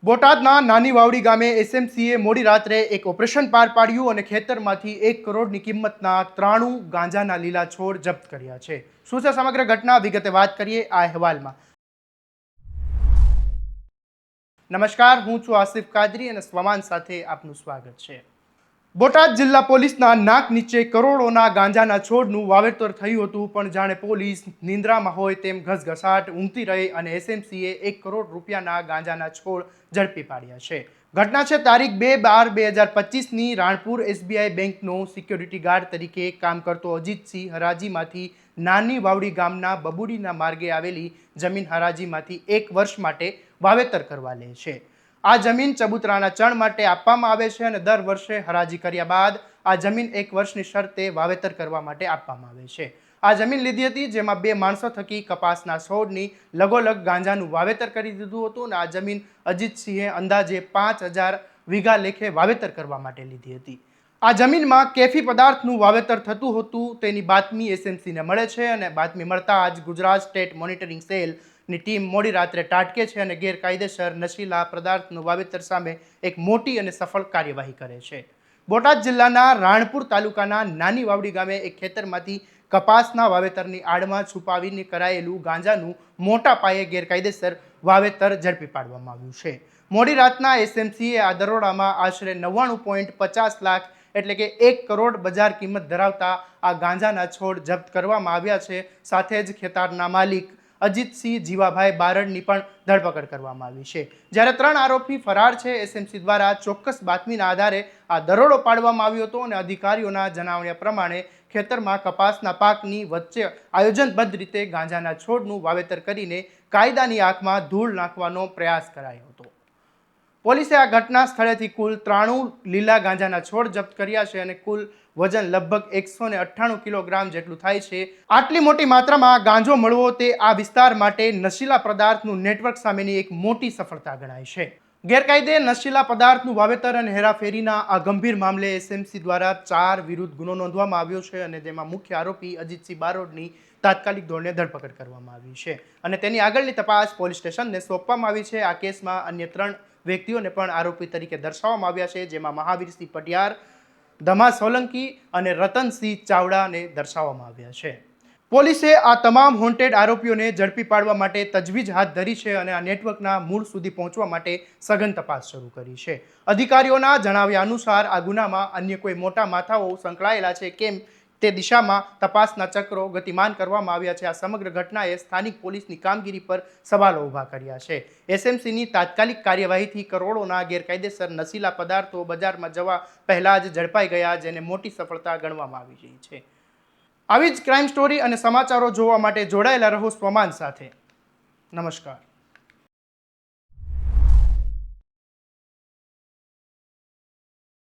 બોટાદના નાની વાવડી ગામે એસએમસીએ મોડી રાત્રે એક ઓપરેશન પાર પાડ્યું અને ખેતરમાંથી 1 કરોડની કિંમતના 93 ગાંજાના લીલા છોડ જપ્ત કર્યા છે. શું છે સમગ્ર ઘટના, વિગતે વાત કરીએ આ અહેવાલમાં. નમસ્કાર, હું છું આસિફ કાદરી અને સ્વમાન સાથે આપનું સ્વાગત છે. બોટાદ જિલ્લા પોલીસના નાક નીચે કરોડોના ગાંજાના છોડનું વાવેતર થયું હતું, પણ જાણે પોલીસ નિંદ્રામાં હોય તેમ ઘસઘસાટ ઊંઘતી રહી અને એસએમસીએ 1 કરોડ રૂપિયાના ગાંજાના છોડ ઝડપી પાડ્યા છે. ઘટના છે તારીખ 2/12/2025ની. રાણપુર એસબીઆઈ બેંકનો સિક્યોરિટી ગાર્ડ તરીકે કામ કરતો અજીતસિંહ હરાજીમાંથી નાની વાવડી ગામના બબુડીના માર્ગે આવેલી જમીન હરાજીમાંથી 1 વર્ષ માટે વાવેતર કરવા લે છે. આ જમીન ચબૂતરાના ચણ માટે આપવામાં આવે છે અને દર વર્ષે હરાજી કર્યા બાદ આ જમીન 1 વર્ષની શરતે વાવેતર કરવા માટે આપવામાં આવે છે. આ જમીન લીધી હતી, જેમાં 2 માણસો થકી કપાસના છોડની લગોલગ ગાંજાનું વાવેતર કરી દીધું હતું અને આ જમીન અજીતસિંહે અંદાજે 5000 વીઘા લેખે વાવેતર કરવા માટે લીધી હતી. આ જમીનમાં કેફી પદાર્થનું વાવેતર થતું હતું તેની બાતમી એસએમસીને મળે છે અને બાતમી મળતા જ ગુજરાત સ્ટેટ મોનિટરિંગ સેલની ટીમ મોડી રાત્રે ત્રાટકે છે અને ગેરકાયદેસર નશીલા પદાર્થનું વાવેતર સામે એક મોટી અને સફળ કાર્યવાહી કરે છે. બોટાદ જિલ્લાના રાણપુર તાલુકાના નાની વાવડી ગામે એક ખેતરમાંથી કપાસના વાવેતરની આડમાં છુપાવીને કરાયેલું ગાંજાનું મોટા પાયે ગેરકાયદેસર વાવેતર ઝડપી પાડવામાં આવ્યું છે. મોડી રાતના એસએમસીએ આ દરોડામાં આશરે 99.50 લાખ એટલે કે 1 કરોડ બજાર કિંમત ધરાવતા આ ગાંજાના છોડ જપ્ત કરવામાં આવ્યા છે. સાથે જ ખેતરના માલિક અજીતસિંહ જીવાભાઈ બારડની પણ ધરપકડ કરવામાં આવી છે. જ્યારે 3 આરોપી ફરાર છે. એસએમસી દ્વારા ચોક્કસ બાતમીના આધારે આ દરોડો પાડવામાં આવ્યો હતો અને અધિકારીઓના જણાવ્યા પ્રમાણે ખેતરમાં કપાસના પાકની વચ્ચે આયોજનબદ્ધ રીતે ગાંજાના છોડનું વાવેતર કરીને કાયદાની આંખમાં ધૂળ નાખવાનો પ્રયાસ કરાયો હતો. પોલીસે આ ઘટના સ્થળેથી કુલ 93 લીલા ગાંજાના છોડ જપ્ત કર્યા છે અને કુલ વજન લગભગ 198 કિલોગ્રામ જેટલું થાય છે. આટલી મોટી માત્રામાં ગાંજો મળવો તે આ વિસ્તાર માટે નશીલા પદાર્થનું નેટવર્ક સામેની એક મોટી સફળતા ગણાય છે. ગેરકાયદે નશીલા પદાર્થનું વાવેતર અને હેરાફેરીના આ ગંભીર મામલે એસએમસી દ્વારા 4 વિરુદ્ધ ગુનો નોંધવામાં આવ્યો છે અને તેમાં મુખ્ય આરોપી અજીતસિંહ બારોડની તાત્કાલિક ધોરણે ધરપકડ કરવામાં આવી છે અને તેની આગળની તપાસ પોલીસ સ્ટેશનને સોંપવામાં આવી છે. આ કેસમાં અન્ય 3 વ્યક્તિઓને પણ આરોપી તરીકે દર્શાવવામાં આવ્યા છે, જેમાં મહાવીરસિંહ પટિયાર, ધમા સોલંકી અને રતનસિંહ ચાવડાને દર્શાવવામાં આવ્યા છે. પોલીસે આ તમામ વોન્ટેડ આરોપીઓને ઝડપી પાડવા માટે તજવીજ હાથ ધરી છે અને આ નેટવર્કના મૂળ સુધી પહોંચવા માટે સઘન તપાસ શરૂ કરી છે. અધિકારીઓના જણાવ્યા અનુસાર આ ગુનામાં અન્ય કોઈ મોટા માથાઓ સંકળાયેલા છે કેમ તે દિશામાં તપાસના ચક્રો ગતિમાન કરવામાં આવ્યા છે. આ સમગ્ર ઘટનાએ સ્થાનિક પોલીસની કામગીરી પર સવાલો ઊભા કર્યા છે. એસએમસીની તાત્કાલિક કાર્યવાહીથી કરોડોના ગેરકાયદેસર નશીલા પદાર્થો બજારમાં જવા પહેલા જ ઝડપાઈ ગયા, જેને મોટી સફળતા ગણવામાં આવી રહી છે. આવી જ ક્રાઇમ સ્ટોરી અને સમાચારો જોવા માટે જોડાયેલા રહો સ્વમાન સાથે. નમસ્કાર.